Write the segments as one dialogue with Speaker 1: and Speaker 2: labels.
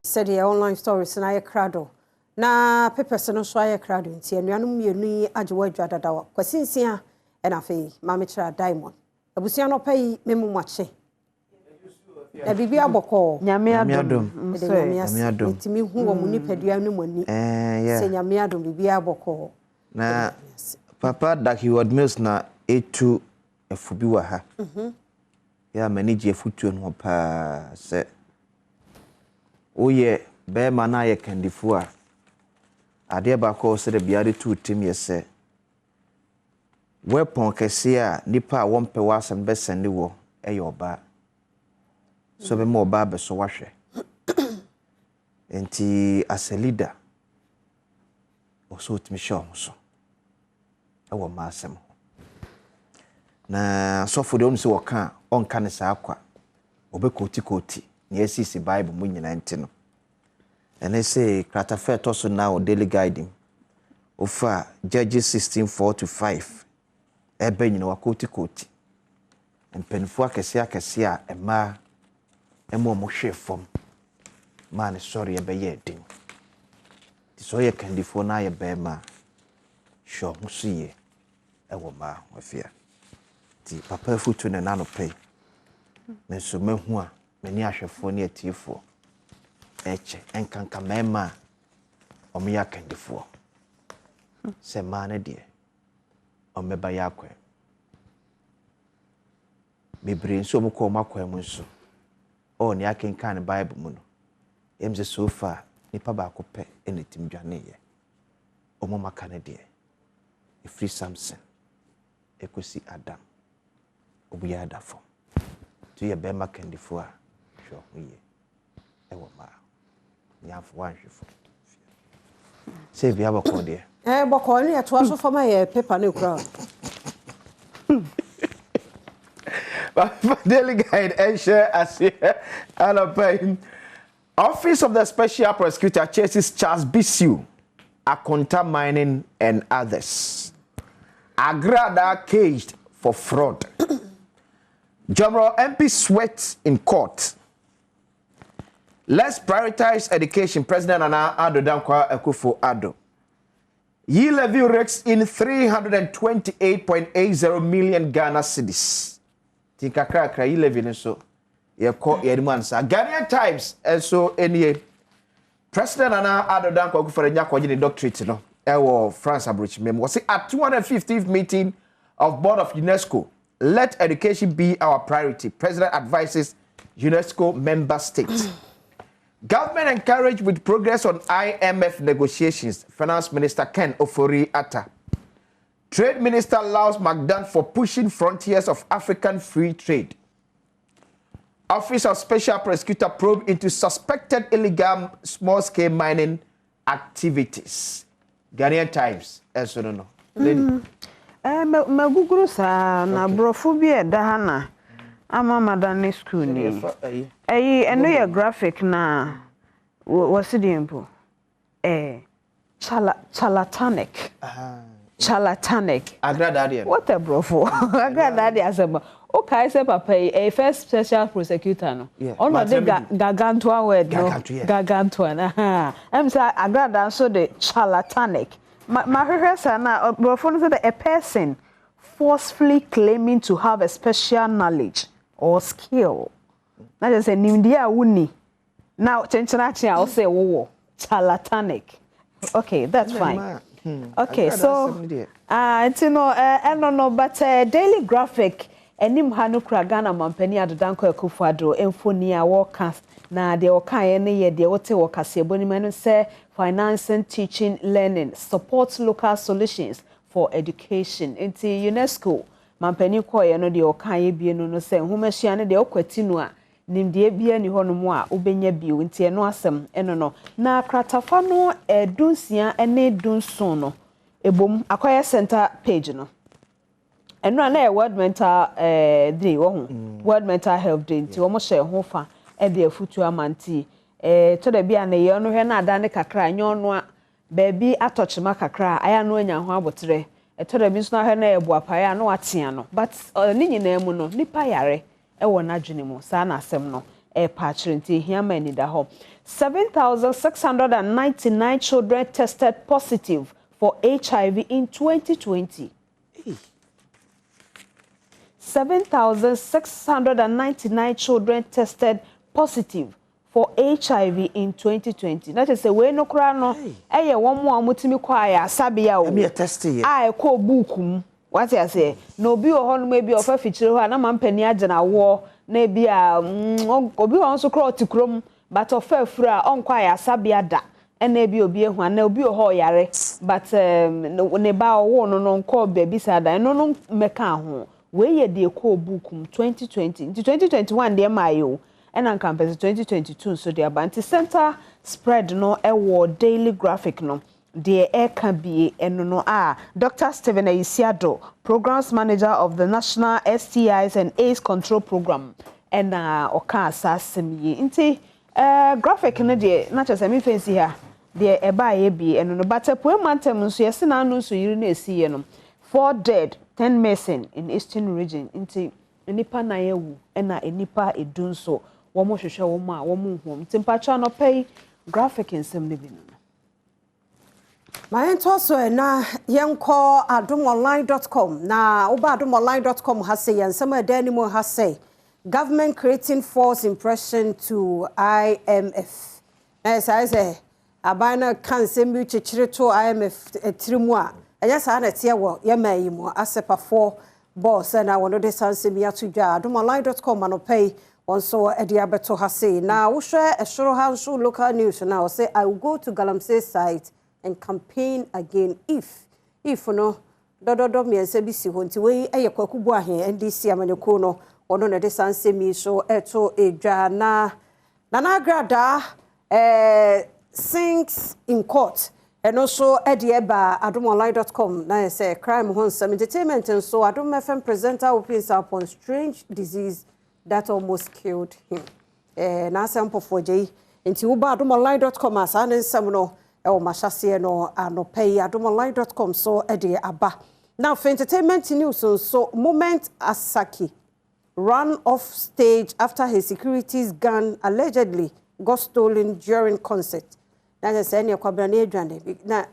Speaker 1: said the online stories na ye krado na papers no so aye krado nti anuanom mienu agyewa adwadadawa kwasinsia e na fei mama kira diamond abusia no pai memu mache na bibia boko
Speaker 2: nyame adom
Speaker 1: nyame adom ntimi hu wo mu nipadua no mani se nyame adom bibia boko
Speaker 3: na papa daki word mills na etu efubi wa ha ya manage efutu no pa se oye be ma na ye kandifu a ade ba ko se de biade tu tim ye se weapon kese a nipa a wonpe wasam be sende wo eyoba so be mo ba be so wahwe enti as a leader oso timi show so ewo ma asem na so for dem se woka onka ne sa akwa obekoti na yesi bible mu nyina nti no ene say kratafe to so now daily guiding ofa Judges 16:4-5 ebe nyina wakoti empenfo akese a ema emo mo hwe fom man sorry ebe ye din ti so ye kandifo na ye be ma sho musuye ewo ma wafia ti papa futu ne nano pay me so mehu a mani ahwefo ne atiefo eche enkanka mema omiya kandifo se ma ne de omeba yakwe bebre nso mo ko makwa mu nso o ne akenkan ne bible mu no emze so far nipa ba ko pe enetim dwane ye omo maka ne de free Samson ekosi Adam obuya adafo to ye be makandifo a sho ye ewo ma nyafo wanhwefo se bia bako de
Speaker 1: bako ni ato aso fama ye paper ne kura
Speaker 3: daily guide and share as here Office of the Special Prosecutor chases Charles Bissiu, Akonta Mining and others. Agrada caged for fraud. General MP sweats in court. Let's prioritize education. President Nana Adom Akufo-Addo. Ye levy rakes in 328.80 million Ghana cedis. Tinkakra ye levy so. Ye call ye demands. Ghanaian Times also any President Nana Adom Akufo-Addo doctorate no. Ewo France Abroach mem was at 250th meeting of board of UNESCO. Let education be our priority. President advises UNESCO member states. Government encouraged with progress on IMF negotiations. Finance Minister Ken Ofori-Atta. Trade Minister Laos McDan for pushing frontiers of African free trade. Office of Special Prosecutor probe into suspected illegal small-scale mining activities. Ghanaian Times, also no.
Speaker 2: Maguguru sa na brofobia dahana ama madani school ni. Eno ya graphic na wasidimpo. Charlatanic. Charlatanic.
Speaker 3: Agradadian.
Speaker 2: What a brofo. Agradadian asema. Okay, say papa a first special prosecutor no. Ono de gargantua word no. Gargantua na. Em say agrada so the charlatanic. My rehearsal now, a person forcefully claiming to have a special knowledge or skill. That is a nimdia wuni. Now, Chenchanachi, I'll say, whoa, charlatanic. Okay, that's fine. Okay, so, I don't know, but Daily Graphic, Enim Hanu Kragana Mampeni Adom Akufo-Addo, Enfonia Workers, na de Okayene ye de Ote Wakasi, Bonimanu say, financing, teaching, learning, support local solutions for education. Inti UNESCO, Mampeni Koye no de Okaye bienu no se, humeshiane de okwetinu a, nimdie bia ni hono mu a, ubenye biu, inti eno asem, eno no. Na kratafa no, dunsia, ene dunson no, ebom, akwaya center page no. Eno ane World Mental Day, World Mental Health Day, inti womo share hofa, de futu amanti. To the bia na ye no hwe na adane kakra nyo no a baabi atochima kakra aya no anya ho abotre to the bi so na hwe na ebuapa ya no atea no but ni nyina mu no nipa yare e wo na dwene mu sa na asem no patching Hiamani da home. 7,699 children tested positive for HIV in 2020. 7,699 children tested positive for HIV in 2020. That is a way no crano. Eye one more mutimi kwaya sabia o.
Speaker 3: Me test ye.
Speaker 2: I call bukum. What I say? No be o hon maybe of a feature na mampani agena wo na bia obi won so kro tikrom but of fra on kwaya sabia da. Na bi obi ehu na obi o ho yare but ne ba wo no nko baby sada no meka ho. We ye de call bukum 2020. 2021 de mayo. And on campus 2022 so the Abanti Center spread no daily graphic no the air can be and no Dr. Stephen Isiado, programs manager of the National STIs and AIDS Control Program and oka sasemi inti graphic no de not just me fancy here the eba be and no but po mantem so yes na no so yiri na esi no 4 dead 10 missing in Eastern region inti nipa na yewu na nipa edunso womo hwehwe womo a womo hom timpacha no pay graphic nsem ne bi no
Speaker 1: my entoso na yenko adomonline.com na oba adomonline.com has say nsem adanimo has say government creating false impression to IMF as I say abana kan nsem bi chechire to IMF etirimu a enya sa na tie wo yemayi mu asepa 4 boss na wono de sanse mi atudwa adomonline.com anopay also ediabeto hase na wo hwe ehoro hanso local news na say I will go to Galamsey site and campaign again if no dododo mi ense bi si ho nti we eyekwakubu ahe NDC amanyeko no wono na de sanse mi so eto edwa na agrada sinks in court and also edieba adomonline.com na say crime hon some entertainment and so Adom FM presenter opens up on strange disease that almost killed him. Na sample for J nti wo ba adomonline.com asane nsam no e wo mahase no anopay adomonline.com so edi aba. Now for entertainment news so Moment Asaki ran off stage after his security's gun allegedly got stolen during concert. Na just say kwabra na edwane na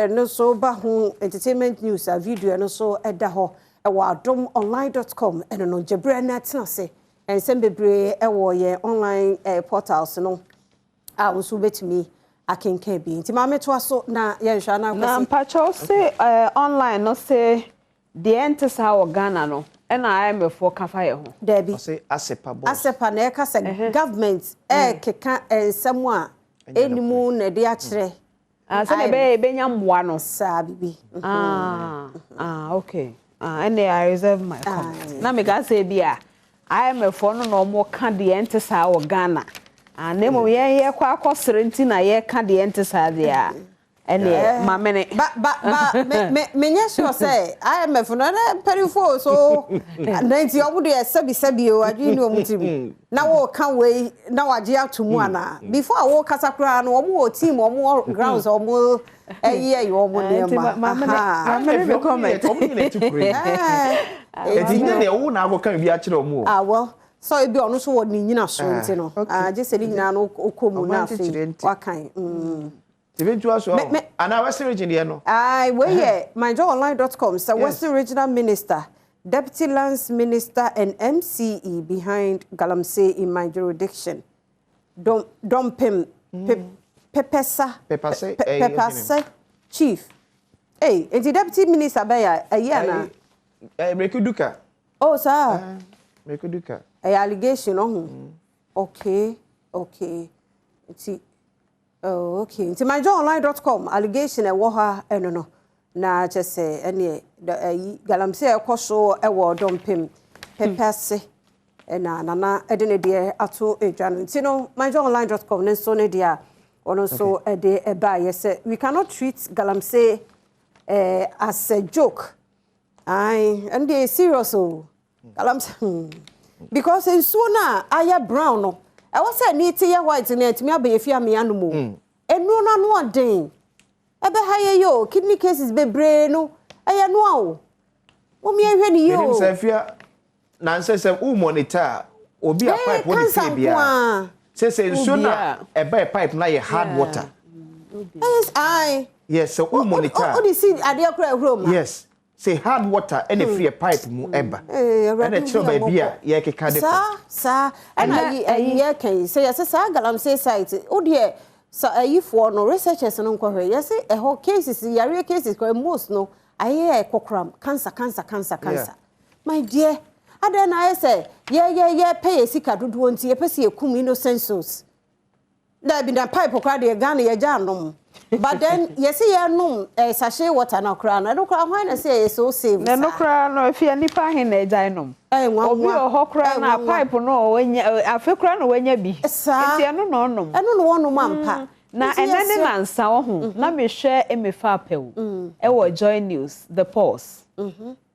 Speaker 1: no so ba hu entertainment news a video no so eda ho e wa adomonline.com e no jebre na tena se en sembebre e wo ye online portals no a wo so betimi akenka bi nti ma meto aso na ye hwa na
Speaker 2: na mpacho se online no se the entes how Ghana no e na IMF kafa ye ho
Speaker 1: debi
Speaker 3: say asepa boss
Speaker 1: asepa na e ka se government keka ensem a enimu na de a kire
Speaker 2: say na be nya mboa no
Speaker 1: sa bibi
Speaker 2: okay and I reserve my comment na me ga say bia IMF no no mo ka de entes how Ghana nemo ye kwa akosere nti na ye ka de entes dia ene mamene
Speaker 1: menye sure say IMF no na perifo so na nti obude sabi o adwini o mutibi na wo kan we na waje atomu ana before wo kasakura no wo team wo grounds wo eyi wo mo ne ma
Speaker 2: mamene be comment
Speaker 3: eti ne wo na agokan bi a kire omo
Speaker 1: well so e bi onu so wo ni nyina so nti no just ni nyina no okomu na afi wakan
Speaker 3: Eventually, so and our Western region, no.
Speaker 1: We myjoyonline.com. So Western Regional Minister, Deputy Lands Minister, and MCE behind Galamsey in my jurisdiction. Dompim Pepesa Chief. Hey, and the Deputy Minister Baya a year now.
Speaker 3: Mekuduka.
Speaker 1: Oh, sir.
Speaker 3: Mekuduka.
Speaker 1: A allegation on. Okay. See. Oh, okay. Nti myjoyonline.com allegation e wo ha eno no na chese ene Galamsey ekoso e wo dompem pepese na nana edene de ato edwan nti no myjoyonline.com ne so ne dia ono so ede e ba yese we cannot treat Galamsey as a joke and they serious Galamsey because in sona aya brown no I was say need to white in it, me abefia me animal. And no den. Ebe haye yo, kidney cases be no. Aya no. Wo me hwe ni yo.
Speaker 3: Nim say fia na say say u monitor obi a pipe won the bia say nsuo na e buy pipe na ye hard water
Speaker 1: yes I
Speaker 3: yes so who monitor
Speaker 1: o dey see ade akura ehuro ma
Speaker 3: yes say hard water and a free pipe mu eba and a tro ba bia ye keka de
Speaker 1: sa and ye kan say yes sa galam say site o dey so ayifo no researchers no nkọ hwe yes e ho cases yare cases ko most no aye kokram cancer my dear ada na say ye pay sika dodo nti ye pese ye kum innocent souls da bi na pipe kwa de Ghana ye janom but then yes ye nom sachet water na kra na do kra hwan na say so save
Speaker 2: na no kra no afia nipa hin na janom obi o ho kra na pipe no wenya afi kra no wenya bi enti eno no onom
Speaker 1: eno no wonom ampa
Speaker 2: na enene mansa wo ho na me hwe emefa apew e wo Joy News the pulse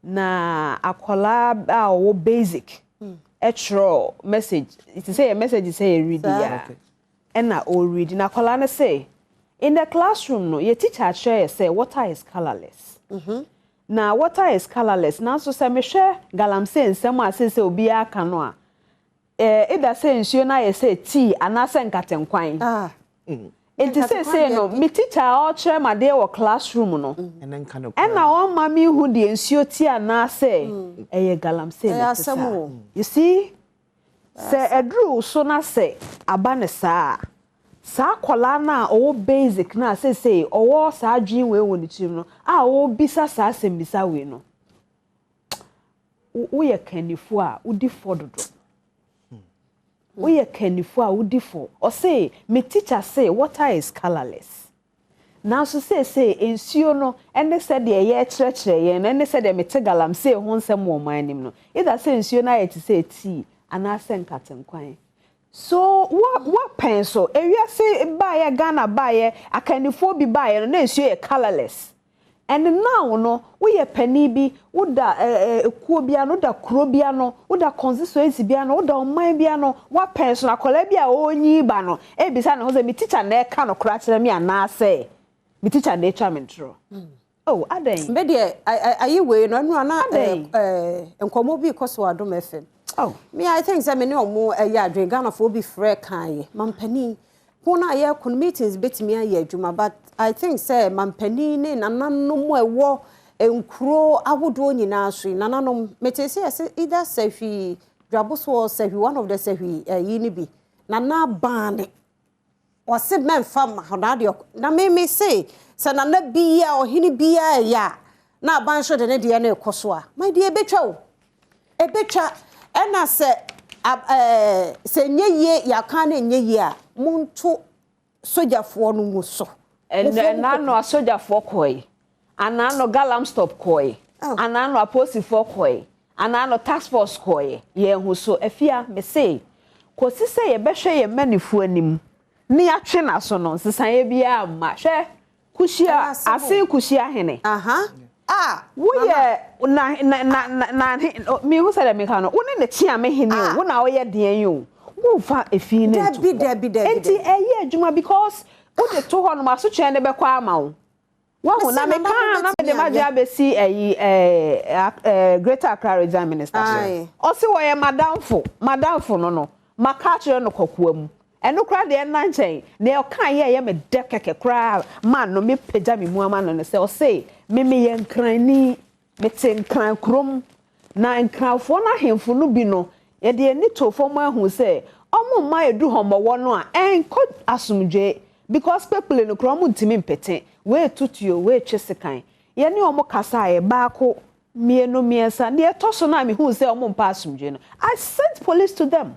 Speaker 2: na akola a wo basic etro message it say a message say read ya and na all read na akola na say in the classroom no your teacher share say water is colorless na water is colorless na so say me hwe galamse nsem a say obi aka no a either say nsuo na ye say tea anase nkatenkwan it say no me teacher all share my day or classroom no
Speaker 3: and then kind of
Speaker 2: and na one mommy who the nsuo tea anase eye galamse na you see say edru so na say abane saa kola na o basic na say owo saa dwin we woni tim no a o bisa saa sembisa we no wo ye kanifo a udi fododo wo ye kanifo a udi fo o say me teacher say water is colorless now so say ensuo no ene say de ye kyerɛkyerɛ ye ene say de mete galam say ho nsɛm wo manim no either say ensuo na ye te say tea ana say nkatenkwan so what pencil area say buy Ghana buy akanifo bi buy no na ensuo ye colorless and now no we ye pani bi woda ekuo bia no da kuro bia no woda constituency bia no woda oman bia no what pencil akola bia onyi ba no e bisa no ho say me teacher na e ka no kra kyerɛ me ana say me teacher na e twa me ntro oh adan
Speaker 1: be de ayi we no anu ana enkomo bi koso Adom FM oh me I think say me ne omo ya adwen Ghana fo bi frɛ kan ye mampani kuna ye kun meetings betimi aye adwuma but I think say mampani ne nananom ewo enkuro awodo nyina so nananom metese either safi dwaboso safi one of the safi yini bi nana bane o se memfa ma na me say se nana bia o hini bia ya na ban so de ne de na ekoso a my de ebetwa ena se nyeye yaka na nyeye a muntu sojafo no mu so
Speaker 2: enano asojafo koi anano galam stop koi anano aposifo koi anano task force koi ye hu so afia me say kosi say ye behwe ye manifu anim ni atwe na so no nsesan ye bia ma hwe kushia asin kushia hene wo ye na mi hu say me ka no wo ne tia me hene wo na wo ye den yo wo fa efi ne
Speaker 1: debi
Speaker 2: enti eye adwuma because wo de to ho no maso twen ne be kwa ama wo wo na me ka na me de maja be si Greater Accra Regional Minister o si wo ye madamfo no maka kire no kokoa mu eno kra de na nchen na o kan ye me de keke kra man no me pagya me mu ama no se o say me ye nkrani me te nkran krom na nkranfo na hemfo no bi no ye de ni to fo mu ahu se omo ma edu homowo no a enko asumdwe because people no krom ntimi mpete we tutuo we twesekan ye ne omo kasa ye baako mienu miensa ne etoso na me hu se omo mpa asumdwe no I sent police to them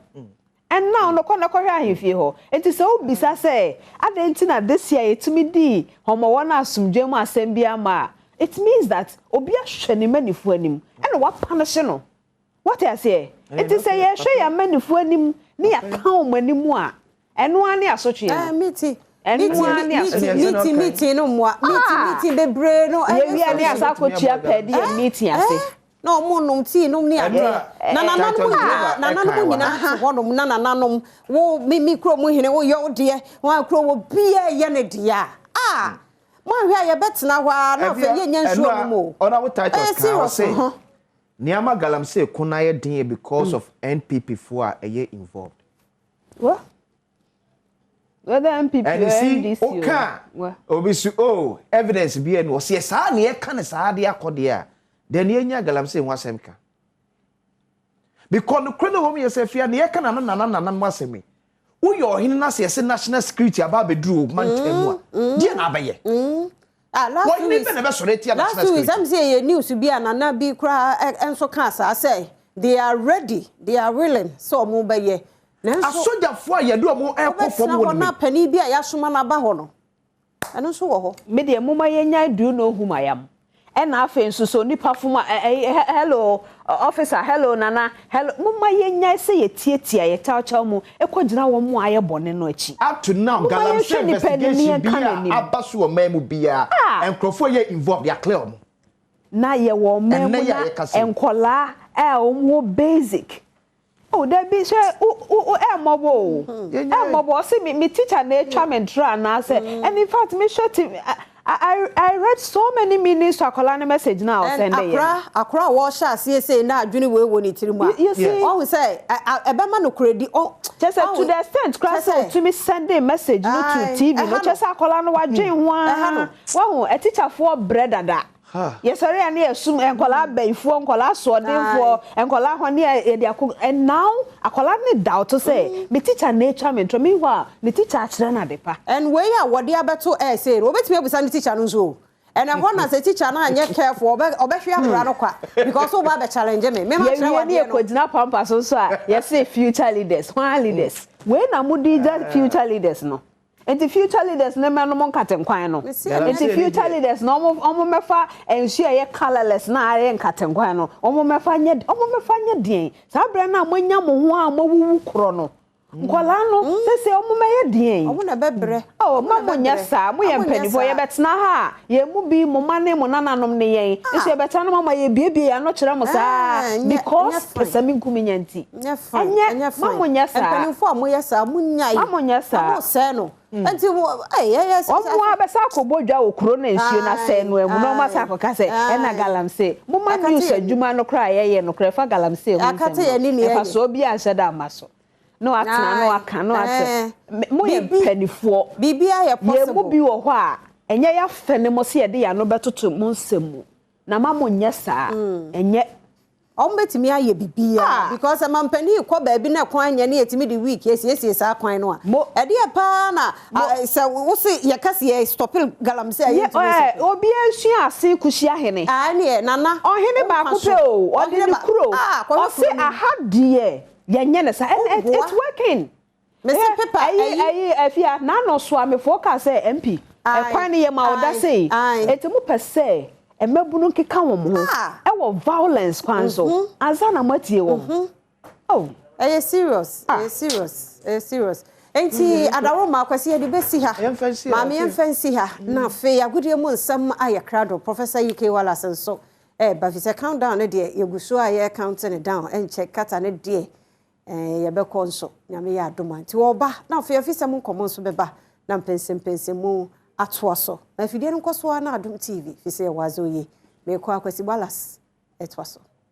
Speaker 2: and now no kona ko hwa ahefie ho enti se obisa se adenti na this year etimi di homowo na asumdwe mu asem bia ma it means that obi ahwe ne manifu anim and what punish no what I say enti se ye hwe ya manifu anim ne ya ka omanimu a eno ani asotwe
Speaker 1: meeting
Speaker 2: meeting
Speaker 1: no mo meeting bebre no
Speaker 2: ye wi ani asakotua pedi meeting ase
Speaker 1: no mo no tea no ni ade na nananom nyina honom na nananom wo mi kro mo hene wo yo de wo kro wo bia ye ne dia mo hwa ye betena hwa na fe ye nyansuo no mo
Speaker 3: ona wo titles can say Niama galamsey kunaye din because of NPP for a year involved.
Speaker 2: What? Whether MPP
Speaker 3: and
Speaker 2: or
Speaker 3: see,
Speaker 2: NDC.
Speaker 3: Okay. Obisu evidence be and was yes, I near can sa dia kodia. Then yenya galamsey wasemka. Because the criminal home yourself ya near can nan wasemi. Who your hinna say national security about bedroom man temwa. Dia na baye.
Speaker 1: Last week I'm saying news to be an be cry and so cancer say they are ready, they are willing, so move by ye.
Speaker 3: A soldier for you do more airport for one
Speaker 1: penny be a yasumana bahono. And also,
Speaker 2: media mumma yenya do know whom I am. And I feel so nipa fuma hello officer hello nana hello mumma yenya say ye tietia ye tell chamu e kwagina wo mu aye bone no achi
Speaker 3: up to now galamsey investigation bia abaso o memu bia enkrofo ye involved ya clear mo
Speaker 2: na ye wo memu na enkola wo basic oh there be say mobo see me teacher na twa me try na say and in fact me short I read so many meanings to a message now.
Speaker 1: And Accra washer say na adwini we woni tirimu.
Speaker 2: You see,
Speaker 1: always say ebema no credit. Oh,
Speaker 2: just to the extent class to me send a message no to TV. No just akola no wadwen ho. Wow, a teacher for bread ada. Yes, sorry, I need assume enkola beifo enkola so denfo enkola ho ne e dia and now akola ne doubt to say me teacher nature me to me wa the teacher akire na depa
Speaker 1: and we are what dia beto say obetime obusa teacher no so and I want as a teacher na anya careful obehwe akora no kwa because oba be challenge me ma kire wa
Speaker 2: dia ko dina pampa so a yes say future leaders one leaders we na mudi that future leaders no. And the future leaders no man no katen kwan no. And the future leaders no omo mefa ensure ye colorless na are katen kwan no. Omo mefa nye din. Sa bra na monya mo ho a mo wuwu kro no. Nkola no se omo meye din.
Speaker 1: Omo na bebre.
Speaker 2: Oh ma monya sa mo ye mpanifo ye betena ha. Ye mu bi mo mane mo nananom ne yen. Iso ye betana mama ye biebie ya no kire mo sa because pesami nkuminya nti.
Speaker 1: Anya
Speaker 2: ma monya sa.
Speaker 1: Mpanifo a mo ye sa munya yi.
Speaker 2: Ma monya sa.
Speaker 1: Mo se no. Enti yes
Speaker 2: omo abesa akobodwa okuro na nsuo na se no emu no ma sa akoka se e na galamsey mo ma news adwuma no kra ye no kra fa galamsey ho
Speaker 1: akate ye ni ne
Speaker 2: fa so bia nheda amaso no atena no aka no ate mo ye penifo
Speaker 1: bibia ye possible
Speaker 2: ye mo bi wo ho a enye ya fene mo se ye de ya no betoto mo nsemu na ma mo nye saa enye
Speaker 1: betimi aye bibia because amampani ko ba bi na kwan nya na yetimi di week yes sa kwan no a e de pa na se wo se ye kase ye stop galamsey aye
Speaker 2: obi ansua ase kuhia hene
Speaker 1: ne nana
Speaker 2: ohene ba ko pe o de ni kuro o se ahadie ye nye ne sa and it's working
Speaker 1: Mr. Pepper
Speaker 2: ayi afia na no so amefo ka say MP kwan ne ye ma oda say etimu pese emebunu nkeka wo mo e wo violence kwanzo azana matie wo oh
Speaker 1: serious serious enti adawo ma kwase ye de besi ha ma me yemfansi ha na fe agudie mu nsam ayakrado Professor UK Wallace so ba fi se countdown ne de yeguso aye counting down and check kata ne de ye be konso nyame ya adoma nti wo ba na fe afisa mu nkomo so beba na mpense mu atoaso na fidie nkoso na Adom TV fi se wazo ye me kwa kwasi Wallace etwaso